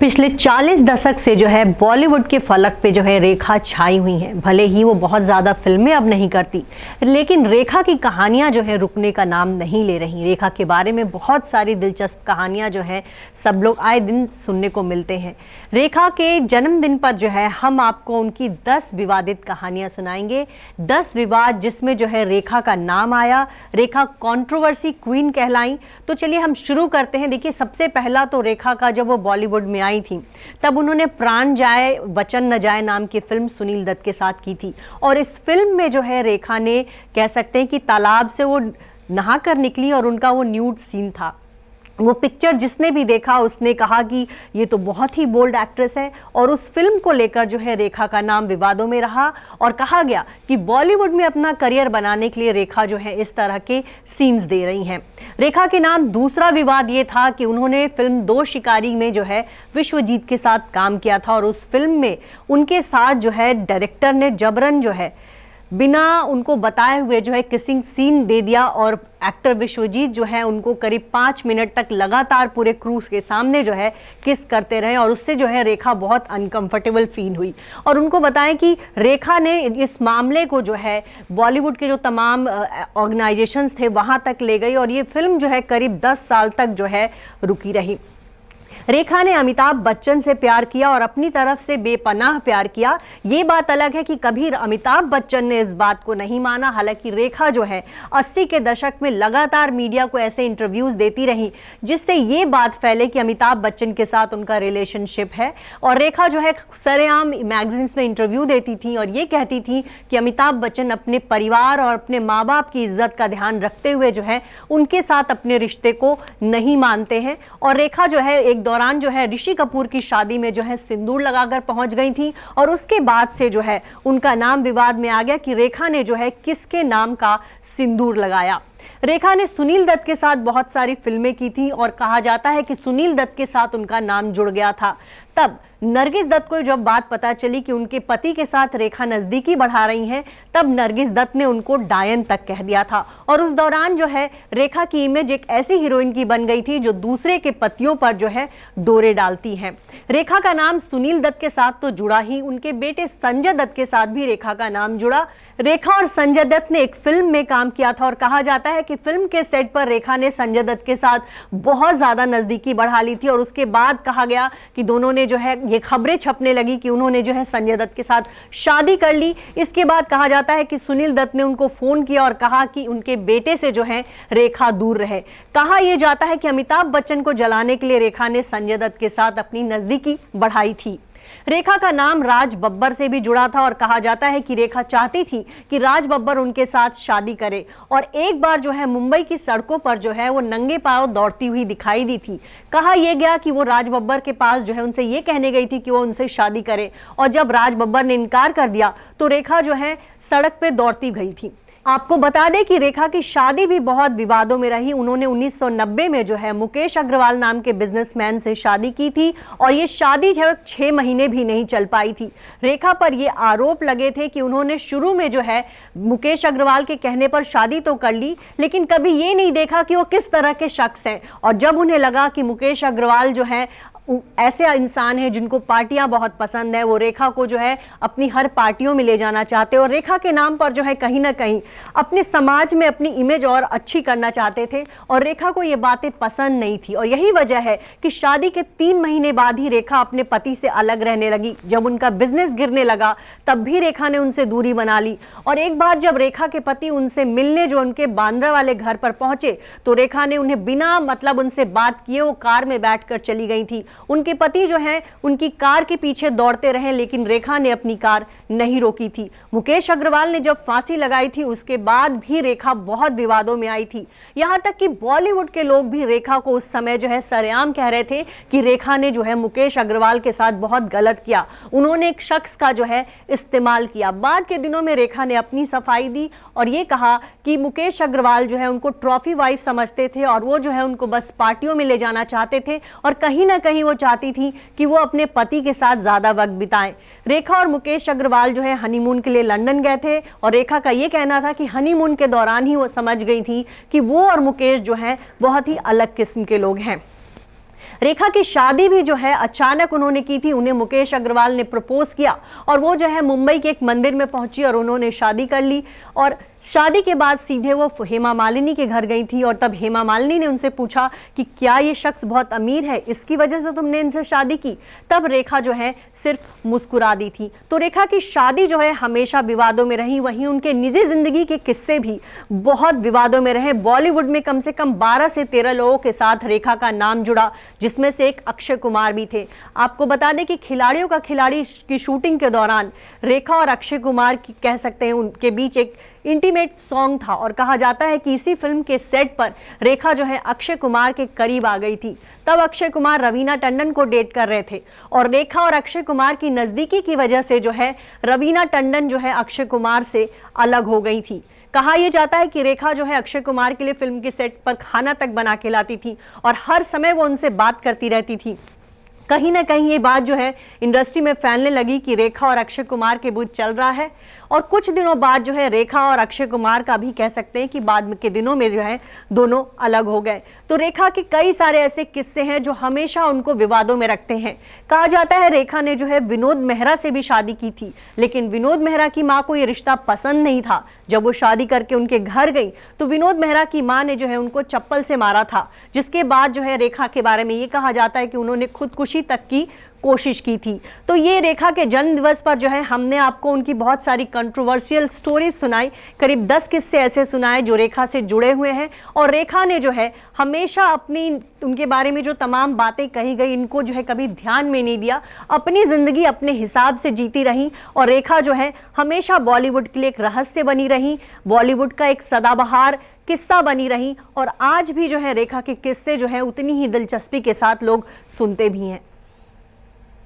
पिछले 40 दशक से जो है बॉलीवुड के फलक पे जो है रेखा छाई हुई हैं। भले ही वो बहुत ज़्यादा फिल्में अब नहीं करती, लेकिन रेखा की कहानियां जो है रुकने का नाम नहीं ले रही। रेखा के बारे में बहुत सारी दिलचस्प कहानियां जो है सब लोग आए दिन सुनने को मिलते हैं। रेखा के जन्मदिन पर जो है हम आपको उनकी 10 विवादित कहानियां सुनाएंगे। 10 विवाद जिसमें जो है रेखा का नाम आया, रेखा कंट्रोवर्सी क्वीन कहलाई। तो चलिए हम शुरू करते हैं। देखिए, सबसे पहला तो रेखा का जब वो बॉलीवुड में आई थी तब उन्होंने प्राण जाए वचन न जाए नाम की फिल्म सुनील दत्त के साथ की थी। और इस फिल्म में जो है रेखा ने कह सकते हैं कि तालाब से वो नहा कर निकली और उनका वो न्यूड सीन था। वो पिक्चर जिसने भी देखा उसने कहा कि ये तो बहुत ही बोल्ड एक्ट्रेस है। और उस फिल्म को लेकर जो है रेखा का नाम विवादों में रहा और कहा गया कि बॉलीवुड में अपना करियर बनाने के लिए रेखा जो है इस तरह के सीन्स दे रही हैं। रेखा के नाम दूसरा विवाद ये था कि उन्होंने फिल्म दो शिकारी में जो है विश्वजीत के साथ काम किया था और उस फिल्म में उनके साथ जो है डायरेक्टर ने जबरन जो है बिना उनको बताए हुए जो है किसिंग सीन दे दिया और एक्टर विश्वजीत जो है उनको करीब 5 मिनट तक लगातार पूरे क्रूज के सामने जो है किस करते रहे और उससे जो है रेखा बहुत अनकंफर्टेबल फील हुई। और उनको बताएं कि रेखा ने इस मामले को जो है बॉलीवुड के जो तमाम ऑर्गेनाइजेशंस थे वहां तक ले गई और ये फिल्म जो है करीब 10 साल तक जो है रुकी रही। रेखा ने अमिताभ बच्चन से प्यार किया और अपनी तरफ से बेपनाह प्यार किया। ये बात अलग है कि कभी अमिताभ बच्चन ने इस बात को नहीं माना। हालांकि रेखा जो है 80 के दशक में लगातार मीडिया को ऐसे इंटरव्यूज देती रही जिससे ये बात फैले कि अमिताभ बच्चन के साथ उनका रिलेशनशिप है। और रेखा जो है सरेआम मैगजीन्स में इंटरव्यू देती थी और ये कहती थी कि अमिताभ बच्चन अपने परिवार और अपने माँ बाप की इज्जत का ध्यान रखते हुए जो है उनके साथ अपने रिश्ते को नहीं मानते हैं। और रेखा जो है एक दौरान जो है ऋषि कपूर की शादी में जो है सिंदूर लगाकर पहुंच गई थी और उसके बाद से जो है उनका नाम विवाद में आ गया कि रेखा ने जो है किसके नाम का सिंदूर लगाया। रेखा ने सुनील दत्त के साथ बहुत सारी फिल्में की थी और कहा जाता है कि सुनील दत्त के साथ उनका नाम जुड़ गया था। तब नरगिस दत्त को जब बात पता चली कि उनके पति के साथ रेखा नजदीकी बढ़ा रही हैं, तब नरगिस दत्त ने उनको डायन तक कह दिया था। और उस दौरान जो है रेखा की इमेज एक ऐसी हीरोइन की बन गई थी जो दूसरे के पतियों पर जो है डोरे डालती है। रेखा का नाम सुनील दत्त के साथ तो जुड़ा ही, उनके बेटे संजय दत्त के साथ भी रेखा का नाम जुड़ा। रेखा और संजय दत्त ने एक फिल्म में काम किया था और कहा जाता है कि फिल्म के सेट पर रेखा ने संजय दत्त के साथ बहुत ज्यादा नजदीकी बढ़ा ली थी और उसके बाद कहा गया कि दोनों ने जो है ये खबरें छपने लगी कि उन्होंने जो है संजय दत्त के साथ शादी कर ली। इसके बाद कहा जाता है कि सुनील दत्त ने उनको फोन किया और कहा कि उनके बेटे से जो है रेखा दूर रहे। कहा यह जाता है कि अमिताभ बच्चन को जलाने के लिए रेखा ने संजय दत्त के साथ अपनी नजदीकी बढ़ाई थी। रेखा का नाम राज बब्बर से भी जुड़ा था और कहा जाता है कि रेखा चाहती थी कि राज बब्बर उनके साथ शादी करे और एक बार जो है मुंबई की सड़कों पर जो है वो नंगे पांव दौड़ती हुई दिखाई दी थी। कहा यह गया कि वो राज बब्बर के पास जो है उनसे ये कहने गई थी कि वो उनसे शादी करे और जब राज बब्बर ने इनकार कर दिया तो रेखा जो है सड़क पे दौड़ती गई थी। आपको बता दें कि रेखा की शादी भी बहुत विवादों में रही। उन्होंने 1990 में जो है मुकेश अग्रवाल नाम के बिजनेसमैन से शादी की थी और ये शादी जो 6 महीने भी नहीं चल पाई थी। रेखा पर ये आरोप लगे थे कि उन्होंने शुरू में जो है मुकेश अग्रवाल के कहने पर शादी तो कर ली, लेकिन कभी ये नहीं देखा कि वो किस तरह के शख्स हैं। और जब उन्हें लगा कि मुकेश अग्रवाल जो है ऐसे इंसान है जिनको पार्टियां बहुत पसंद है, वो रेखा को जो है अपनी हर पार्टियों में ले जाना चाहते और रेखा के नाम पर जो है कहीं ना कहीं अपने समाज में अपनी इमेज और अच्छी करना चाहते थे और रेखा को ये बातें पसंद नहीं थी। और यही वजह है कि शादी के 3 महीने बाद ही रेखा अपने पति से अलग रहने लगी। जब उनका बिजनेस गिरने लगा तब भी रेखा ने उनसे दूरी बना ली और एक बार जब रेखा के पति उनसे मिलने जो उनके बांद्रा वाले घर पर पहुंचे तो रेखा ने उन्हें बिना मतलब उनसे बात किए वो कार में बैठकर चली गई थी। उनके पति जो हैं उनकी कार के पीछे दौड़ते रहे लेकिन रेखा ने अपनी कार नहीं रोकी थी। मुकेश अग्रवाल ने जब फांसी लगाई थी उसके बाद भी रेखा बहुत विवादों में आई थी। यहां तक कि बॉलीवुड के लोग भी रेखा को उस समय जो है सरेआम कह रहे थे कि रेखा ने जो है मुकेश अग्रवाल के साथ बहुत गलत किया, उन्होंने एक शख्स का जो है इस्तेमाल किया। बाद के दिनों में रेखा ने अपनी सफाई दी और ये कहा कि मुकेश अग्रवाल जो है उनको ट्रॉफी वाइफ समझते थे और वो जो है उनको बस पार्टियों में ले जाना चाहते थे और कहीं ना कहीं वो चाहती थी कि वो अपने पति के साथ ज्यादा वक्त बिताएं। रेखा और मुकेश अग्रवाल जो है हनीमून के लिए लंदन गए थे और रेखा का ये कहना था कि हनीमून के दौरान ही वो समझ गई थी कि वो और मुकेश जो है बहुत ही अलग किस्म के लोग हैं। रेखा की शादी भी जो है अचानक उन्होंने की थी। उन्हें मुकेश अग्रवाल ने प्रपोज किया और वो जो है मुंबई के एक मंदिर में पहुंची और उन्होंने शादी कर ली। और शादी के बाद सीधे वो हेमा मालिनी के घर गई थी और तब हेमा मालिनी ने उनसे पूछा कि क्या ये शख्स बहुत अमीर है, इसकी वजह से तुमने इनसे शादी की? तब रेखा जो है सिर्फ मुस्कुरा दी थी। तो रेखा की शादी जो है हमेशा विवादों में रही। वहीं उनके निजी जिंदगी के किस्से भी बहुत विवादों में रहे। बॉलीवुड में कम से कम 12 से 13 लोगों के साथ रेखा का नाम जुड़ा, जिसमें से एक अक्षय कुमार भी थे। आपको बता दें कि खिलाड़ियों का खिलाड़ी की शूटिंग के दौरान रेखा और अक्षय कुमार की कह सकते हैं उनके बीच एक इंटीमेट सॉन्ग था और कहा जाता है कि इसी फिल्म के सेट पर रेखा जो है अक्षय कुमार के करीब आ गई थी। तब अक्षय कुमार रवीना टंडन को डेट कर रहे थे और रेखा और अक्षय कुमार की नजदीकी की वजह से जो है रवीना टंडन जो है अक्षय कुमार से अलग हो गई थी। कहा यह जाता है कि रेखा जो है अक्षय कुमार के लिए फिल्म के सेट पर खाना तक बना के लाती थी और हर समय वो उनसे बात करती रहती थी। कहीं ना कहीं ये बात जो है इंडस्ट्री में फैलने लगी कि रेखा और अक्षय कुमार के बीच चल रहा है। और कुछ दिनों बाद जो है रेखा और अक्षय कुमार का भी कह सकते हैं कि बाद के दिनों में जो है दोनों अलग हो गए। तो रेखा के कई सारे ऐसे किस्से हैं जो हमेशा उनको विवादों में रखते हैं। कहा जाता है रेखा ने जो है विनोद मेहरा से भी शादी की थी, लेकिन विनोद मेहरा की माँ को ये रिश्ता पसंद नहीं था। जब वो शादी करके उनके घर गई तो विनोद मेहरा की माँ ने जो है उनको चप्पल से मारा था, जिसके बाद जो है रेखा के बारे में ये कहा जाता है कि उन्होंने खुदकुशी तक की कोशिश की थी। तो ये रेखा के जन्म दिवस पर जो है हमने आपको उनकी बहुत सारी कंट्रोवर्शियल स्टोरीज सुनाई। करीब 10 किस्से ऐसे सुनाए जो रेखा से जुड़े हुए हैं और रेखा ने जो है हमेशा अपनी उनके बारे में जो तमाम बातें कही गई इनको जो है कभी ध्यान में नहीं दिया, अपनी ज़िंदगी अपने हिसाब से जीती रही। और रेखा जो है हमेशा बॉलीवुड के लिए एक रहस्य बनी रही, बॉलीवुड का एक सदाबहार किस्सा बनी रही और आज भी जो है रेखा के किस्से जो है उतनी ही दिलचस्पी के साथ लोग सुनते भी हैं।